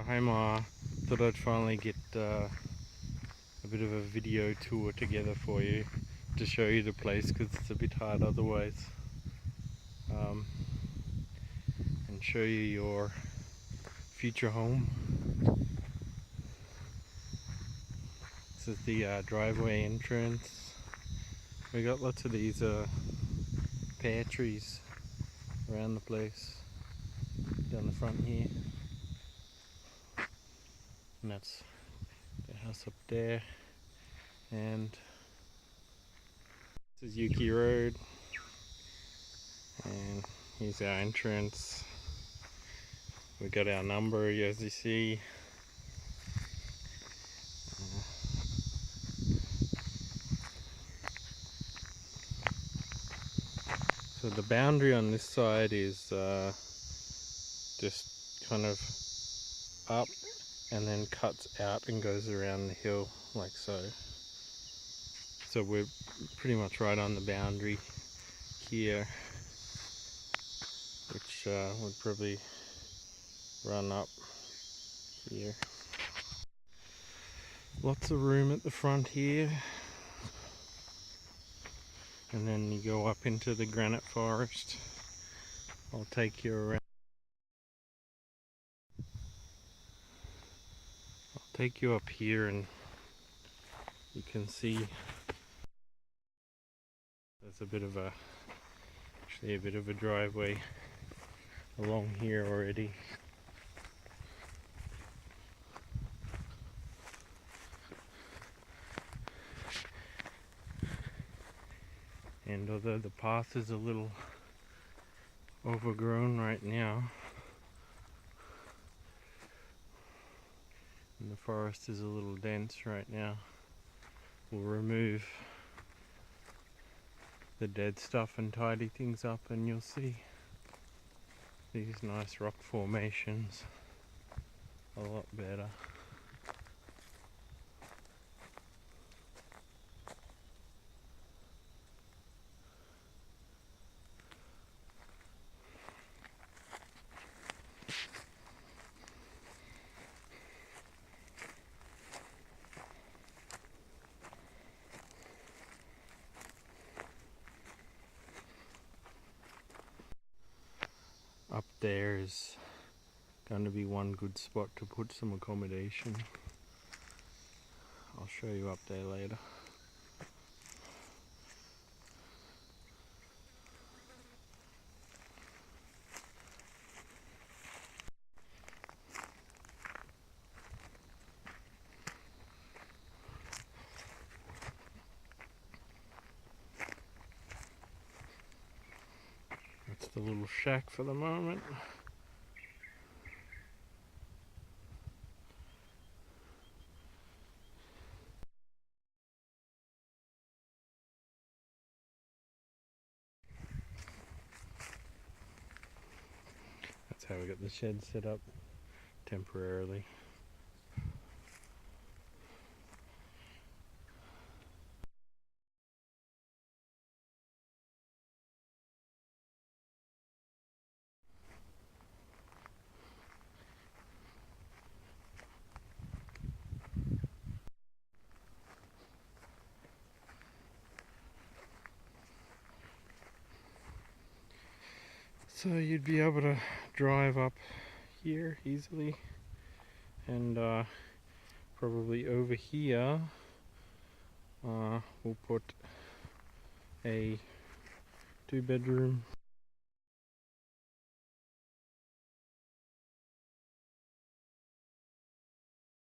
Hey Ma, thought I'd finally get a bit of a video tour together for you to show you the place because it's a bit hard otherwise, and show you your future home. This is the driveway entrance. We got lots of these pear trees around the place down the front here, and that's the house up there. And this is Eukey Rd, and here's our entrance. We got our number, as you see. So the boundary on this side is just kind of up and then cuts out and goes around the hill like so. So we're pretty much right on the boundary here, which would probably run up here. Lots of room at the front here, and then you go up into the granite forest. I'll take you around. I'll take you up here and you can see there's actually a bit of a driveway along here already. And although the path is a little overgrown right now, and the forest is a little dense right now, we'll remove the dead stuff and tidy things up, and you'll see these nice rock formations a lot better. Up there is going to be one good spot to put some accommodation. I'll show you up there later. That's the little shack for the moment. That's how we got the shed set up temporarily. So you'd be able to drive up here easily, and probably over here we'll put a 2-bedroom.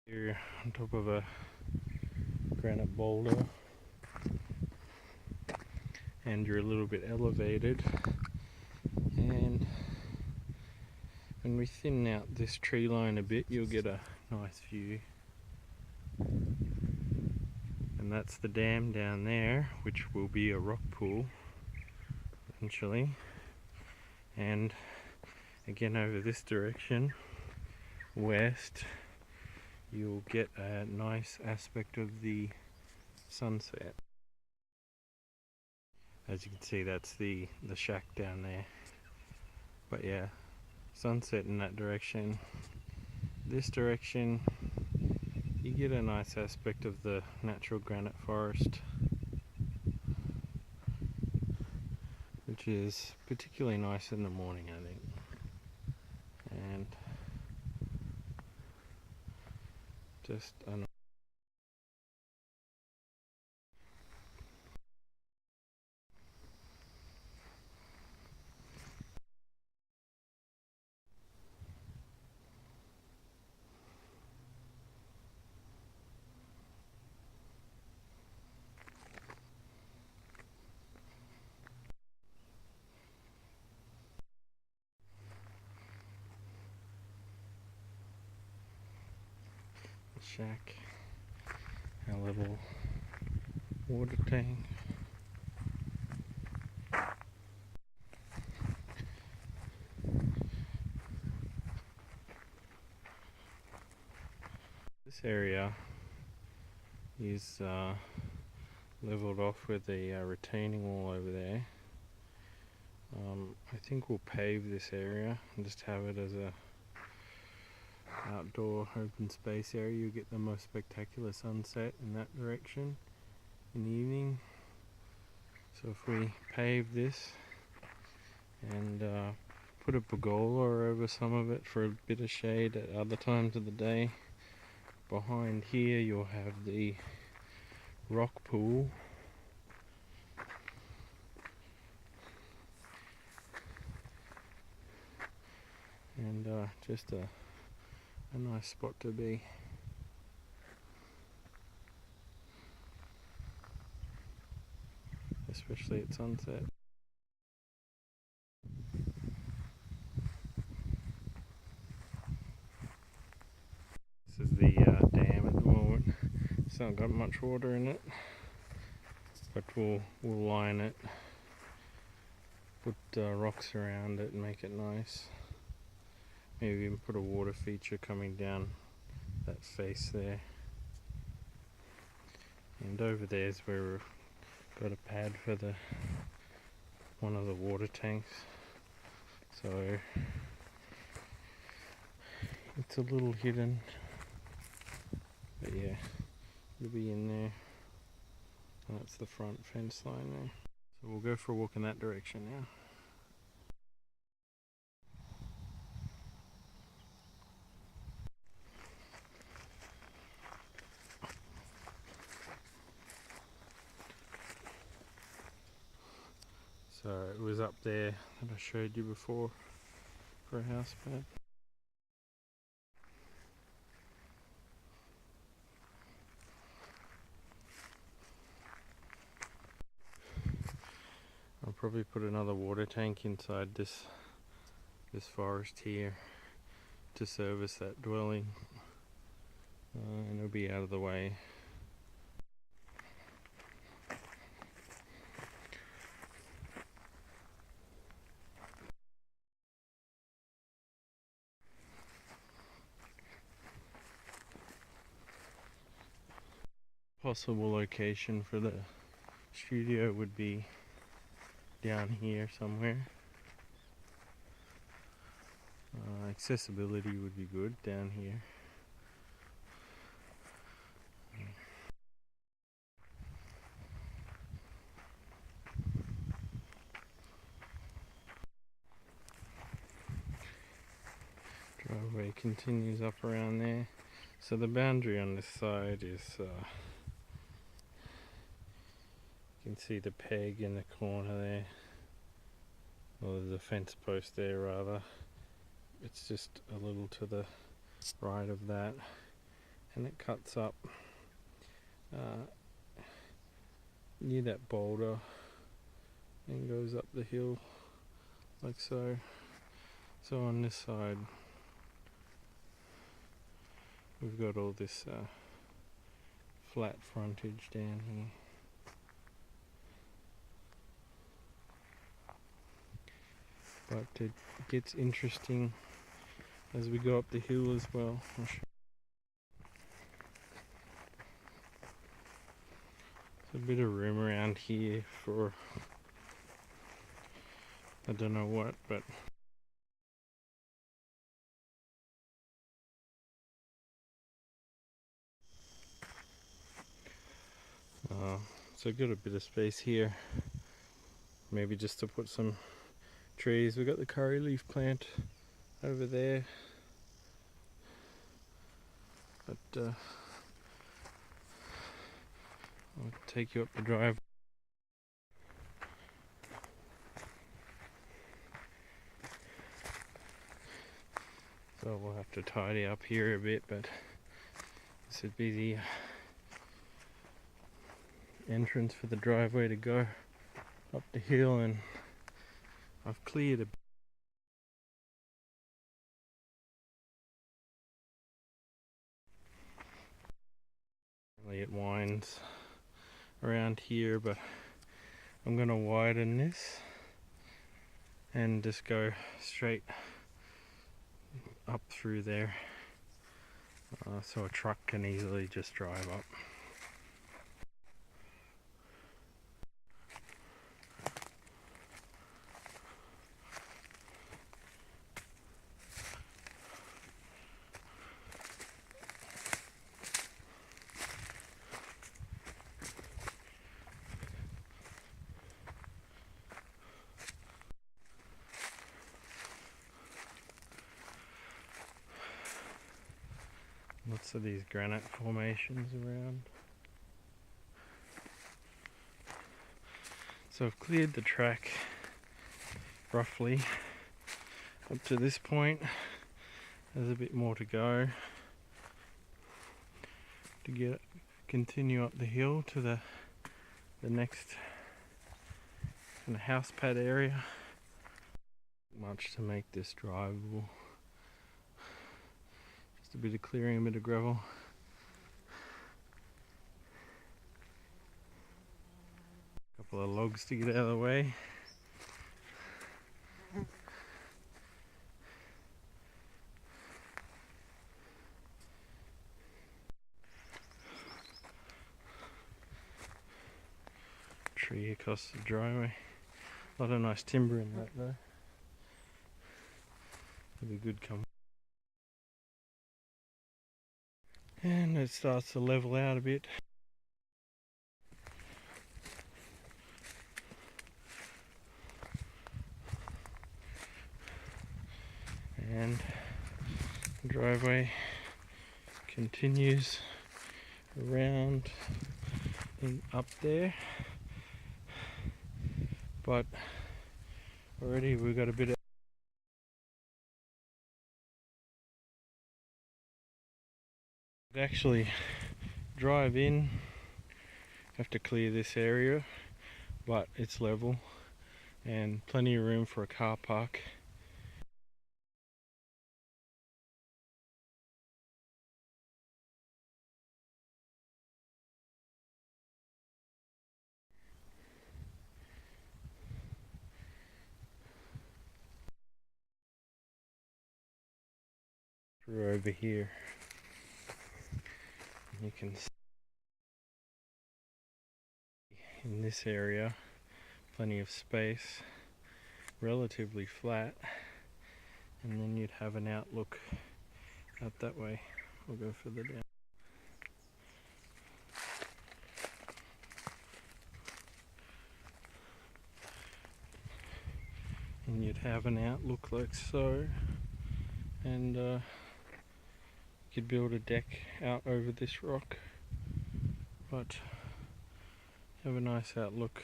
Here on top of a granite boulder, and you're a little bit elevated, and when we thin out this tree line a bit, you'll get a nice view. And that's the dam down there, which will be a rock pool eventually. And again, over this direction, west, you'll get a nice aspect of the sunset. As you can see, that's the shack down there. But yeah, sunset in that direction this direction you get a nice aspect of the natural granite forest, which is particularly nice in the morning, I think. And just a shack, our little water tank. This area is leveled off with a retaining wall over there. I think we'll pave this area and just have it as a outdoor open space area. You'll get the most spectacular sunset in that direction in the evening. So if we pave this and put a pergola over some of it for a bit of shade at other times of the day. Behind here you'll have the rock pool. And just a nice spot to be. Especially at sunset. This is the dam at the moment. It's not got much water in it, but we'll line it, put rocks around it and make it nice. Maybe even put a water feature coming down that face there. And over there's where we've got a pad for one of the water tanks. So it's a little hidden, but yeah, it'll be in there. And that's the front fence line there. So we'll go for a walk in that direction now. So it was up there that I showed you before for a house pad. I'll probably put another water tank inside this forest here to service that dwelling, and it'll be out of the way. Possible location for the studio would be down here somewhere. Accessibility would be good down here. Driveway continues up around there. So the boundary on this side is, you can see the peg in the corner there. Well, there's a fence post there rather. It's just a little to the right of that, and it cuts up near that boulder and goes up the hill like so. So on this side we've got all this flat frontage down here. But it gets interesting as we go up the hill as well. There's a bit of room around here for, I don't know what, but So I've got a bit of space here, maybe just to put some trees. We've got the curry leaf plant over there, but I'll take you up the drive. So we'll have to tidy up here a bit, but this would be the entrance for the driveway to go up the hill, and I've cleared a bit. It winds around here, but I'm going to widen this and just go straight up through there, so a truck can easily just drive up. Lots of these granite formations around. So I've cleared the track roughly up to this point. There's a bit more to go to continue up the hill to the next kind of house pad area. Much to make this drivable. Just a bit of clearing, a bit of gravel. A couple of logs to get out of the way. Tree across the driveway. A lot of nice timber in that though. It'll be good come. And it starts to level out a bit. And the driveway continues around and up there, but already we've got a bit of actually drive in. Have to clear this area, but it's level and plenty of room for a car park. Through over here, you can see in this area plenty of space, relatively flat, and then you'd have an outlook out that way. We'll go further down. And you'd have an outlook like so, and you could build a deck out over this rock, but have a nice outlook.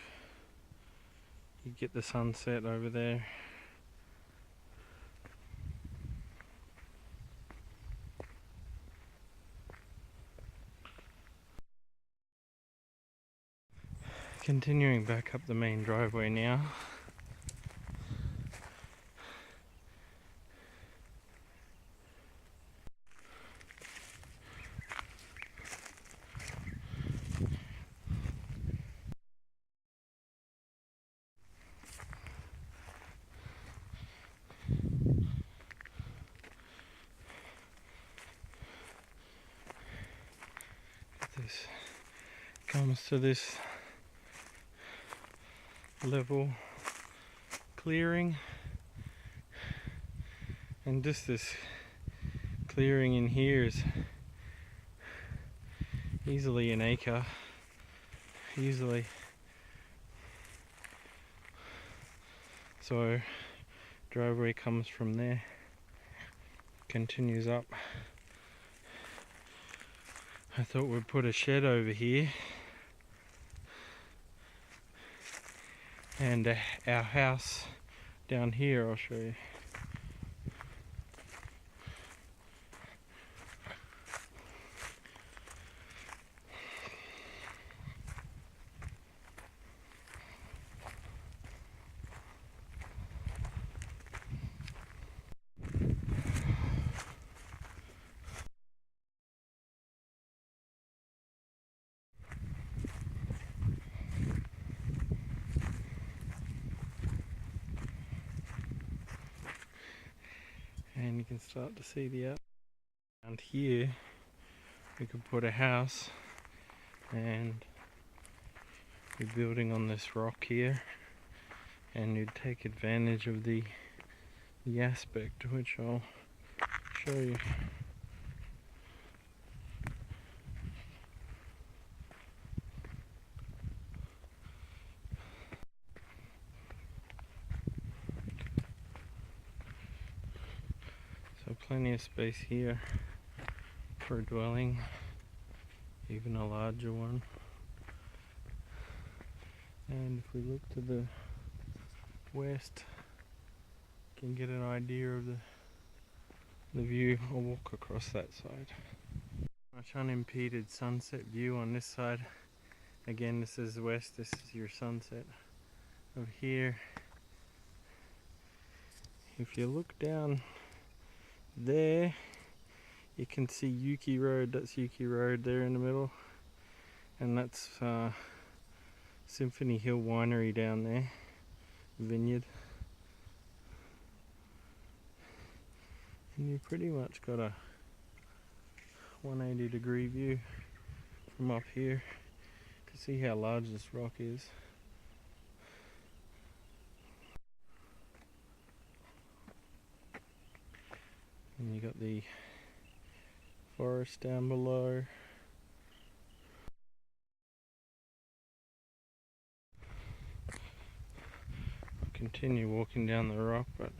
You get the sunset over there. Continuing back up the main driveway now. This comes to this level clearing, and just this clearing in here is easily an acre easily. So driveway comes from there, continues up. I thought we'd put a shed over here, and our house down here, I'll show you. And you can start to see the out. Around here we could put a house, and we're building on this rock here, and you'd take advantage of the aspect, which I'll show you. So plenty of space here for a dwelling, even a larger one. And if we look to the west, you can get an idea of the view. I'll walk across that side. Much unimpeded sunset view on this side. Again, this is west, this is your sunset. Over here, if you look down there, you can see Eukey Rd. That's Eukey Rd there in the middle, and that's Symphony Hill Winery down there, vineyard. And you pretty much got a 180-degree view from up here to see how large this rock is. And you got the forest down below. I'll continue walking down the rock, but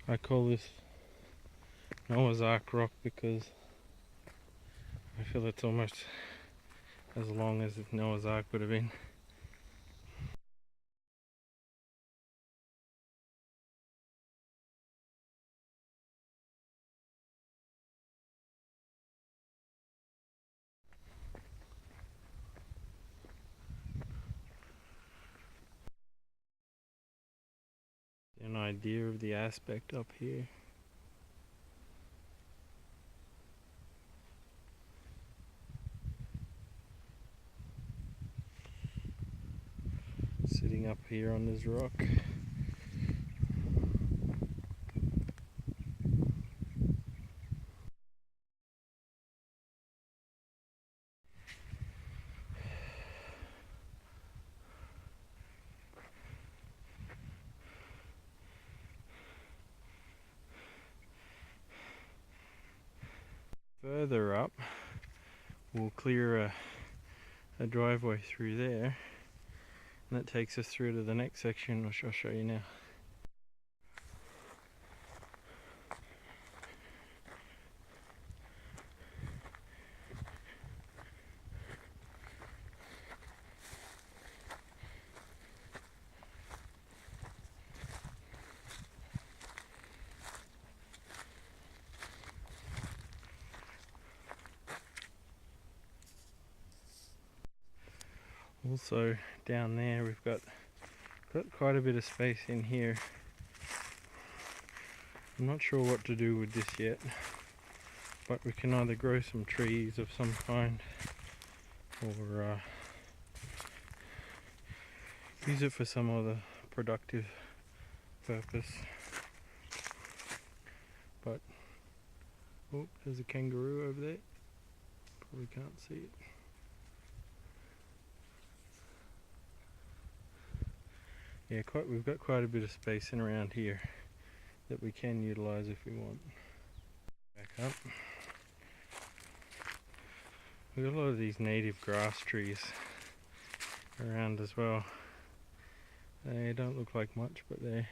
I call this Noah's Ark rock because I feel it's almost as long as Noah's Ark would have been. An idea of the aspect up here. Sitting up here on this rock. Further up, we'll clear a driveway through there, and that takes us through to the next section, which I'll show you now. Also down there we've got quite a bit of space in here. I'm not sure what to do with this yet, but we can either grow some trees of some kind or use it for some other productive purpose. But oh, there's a kangaroo over there, probably can't see it. Yeah, we've got quite a bit of space in around here that we can utilise if we want. Back up. We've got a lot of these native grass trees around as well. They don't look like much, but they're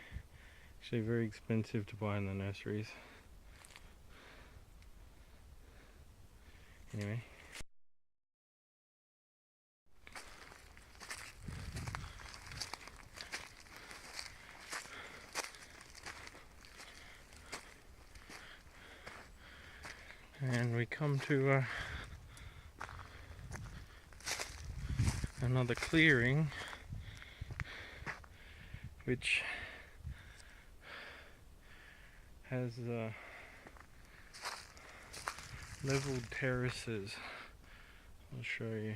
actually very expensive to buy in the nurseries. Anyway. And we come to another clearing, which has leveled terraces. I'll show you.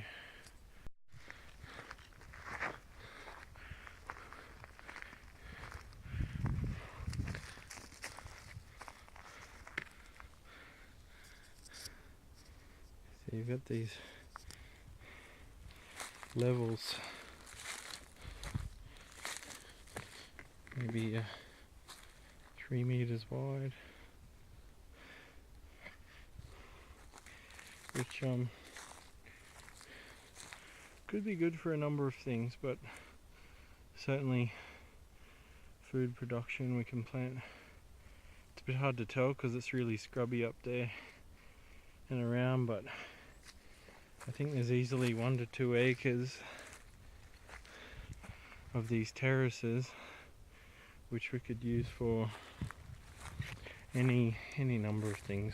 So you've got these levels, maybe 3 meters wide, which could be good for a number of things, but certainly food production we can plant. It's a bit hard to tell because it's really scrubby up there and around, but I think there's easily 1 to 2 acres of these terraces which we could use for any number of things.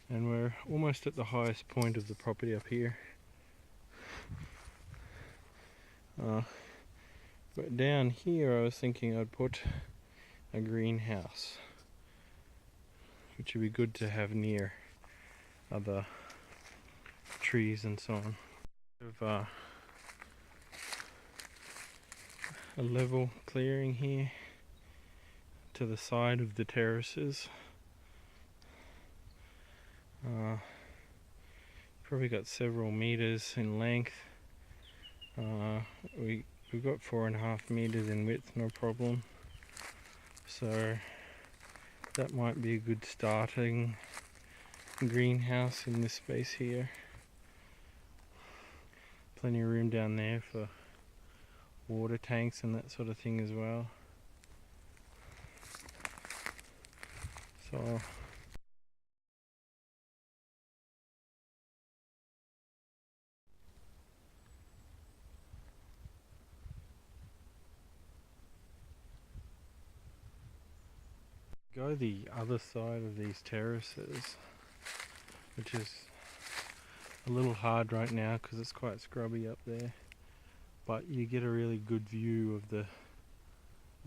And we're almost at the highest point of the property up here. But down here I was thinking I'd put a greenhouse, which would be good to have near other trees and so on. A level clearing here to the side of the terraces. Probably got several meters in length. We've got 4.5 meters in width, no problem. So that might be a good starting greenhouse in this space here. Plenty of room down there for water tanks and that sort of thing as well. So go the other side of these terraces, which is a little hard right now because it's quite scrubby up there, but you get a really good view of the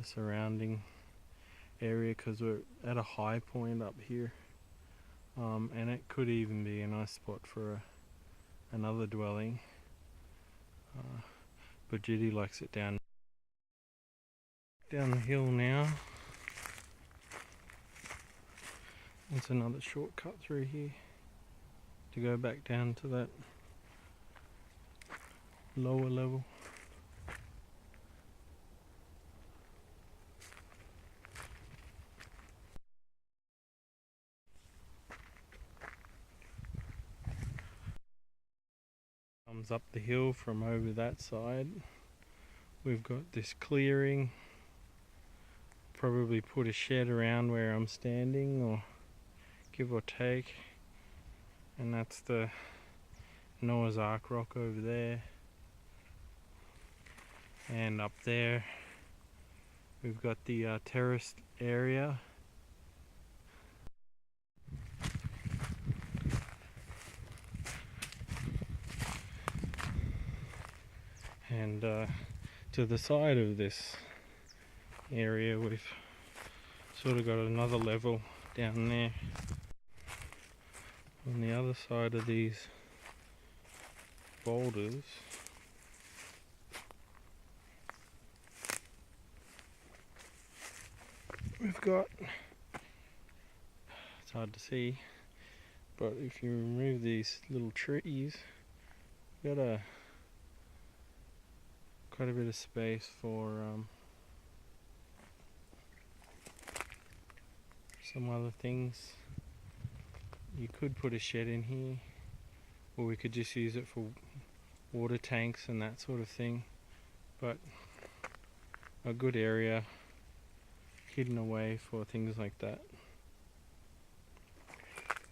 surrounding area because we're at a high point up here, and it could even be a nice spot for another dwelling, but Judy likes it down the hill now. It's another shortcut through here to go back down to that lower level. Comes up the hill from over that side. We've got this clearing. Probably put a shed around where I'm standing, or give or take, and that's the Noah's Ark rock over there, and up there we've got the terraced area. And to the side of this area we've sort of got another level down there. On the other side of these boulders we've got, it's hard to see, but if you remove these little trees, we've got quite a bit of space for some other things. You could put a shed in here, or we could just use it for water tanks and that sort of thing, but a good area hidden away for things like that.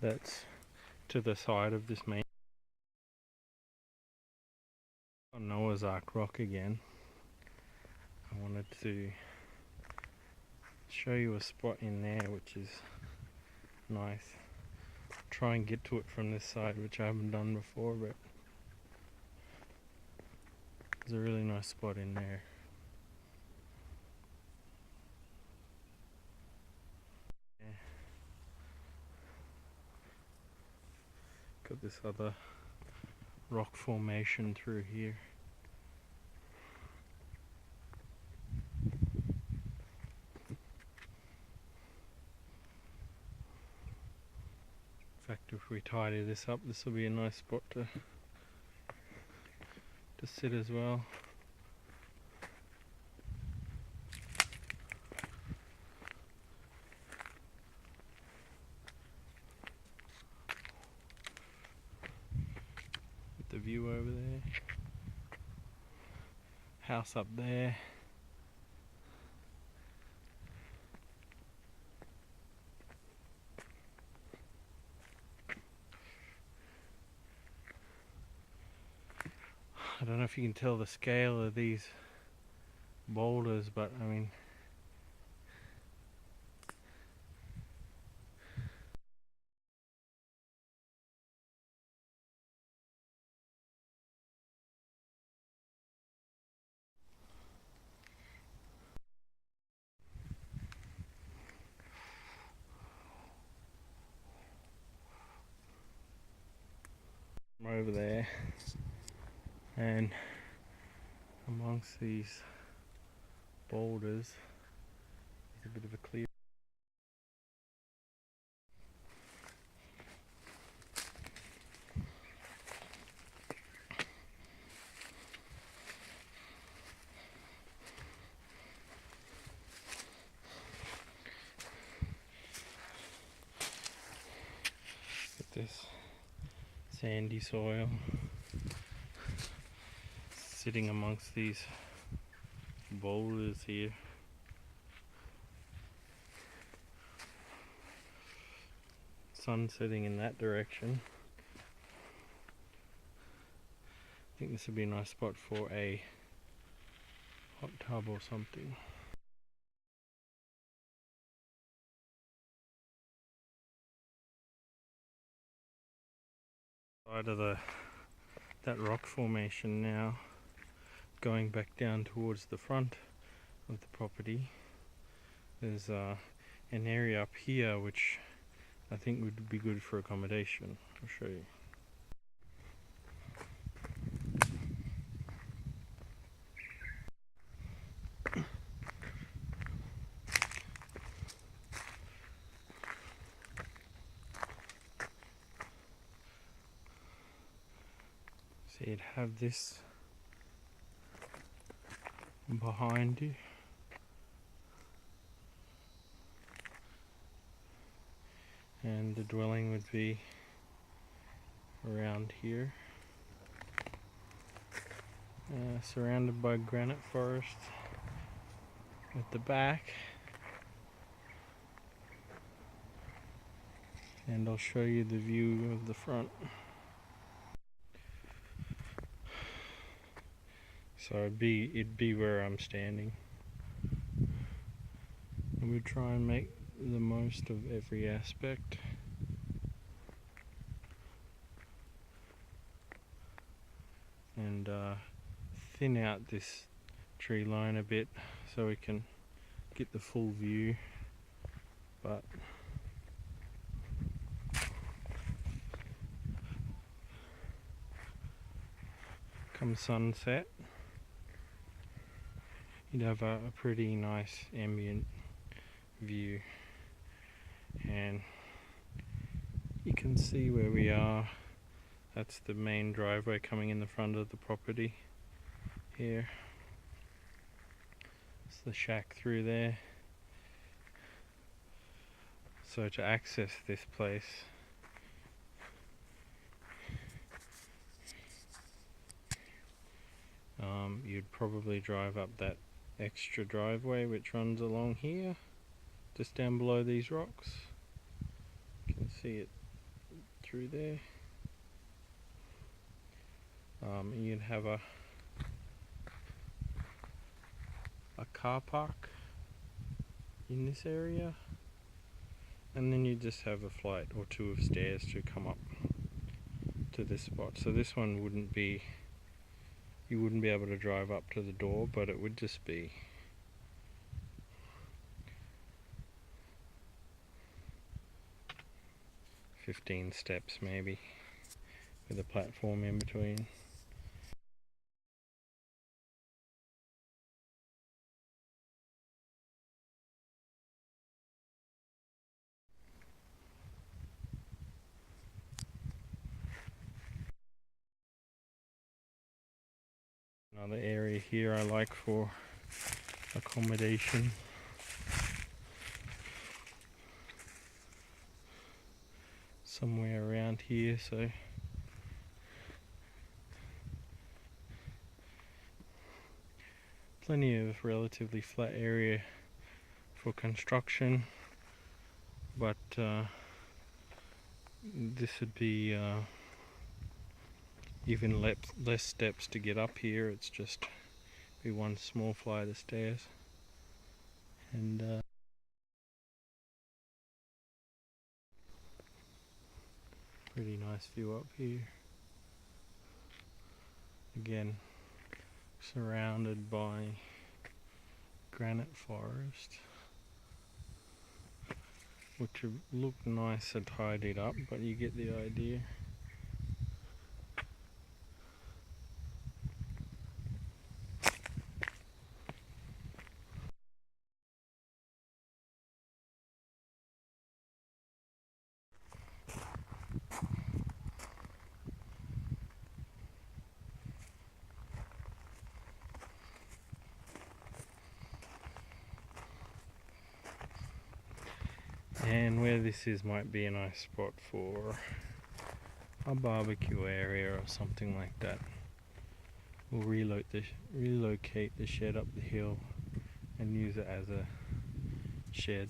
That's to the side of this main Noah's Ark rock again. I wanted to show you a spot in there which is nice. Try and get to it from this side, which I haven't done before, but there's a really nice spot in there. Yeah. Got this other rock formation through here. In fact, if we tidy this up, this will be a nice spot to sit as well. With the view over there. House up there. I don't know if you can tell the scale of these boulders, but I mean, from over there, and amongst these boulders there's a bit of a clear. Get this sandy soil sitting amongst these boulders here. Sun setting in that direction. I think this would be a nice spot for a hot tub or something. Side of that rock formation now, going back down towards the front of the property. There's an area up here which I think would be good for accommodation. I'll show you. So you'd have this behind you, and the dwelling would be around here, surrounded by granite forest at the back, and I'll show you the view of the front. So it'd be where I'm standing. And we try and make the most of every aspect. And thin out this tree line a bit so we can get the full view. But come sunset, you'd have a pretty nice ambient view, and you can see where we are. That's the main driveway coming in the front of the property here. It's the shack through there. So to access this place, you'd probably drive up that extra driveway which runs along here, just down below these rocks. You can see it through there. You'd have a car park in this area, and then you just have a flight or two of stairs to come up to this spot. So this one wouldn't be, you wouldn't be able to drive up to the door, but it would just be $15 steps maybe, with a platform in between. Another area here I like for accommodation. Somewhere around here, so plenty of relatively flat area for construction, but this would be even less steps to get up here. It's just be one small flight of stairs, and pretty nice view up here. Again, surrounded by granite forest, which look nice and tidied up, but you get the idea. And where this is might be a nice spot for a barbecue area or something like that. We'll relocate the shed up the hill and use it as a shed.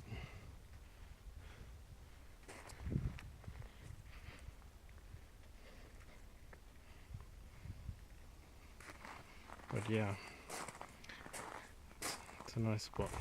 But yeah, it's a nice spot.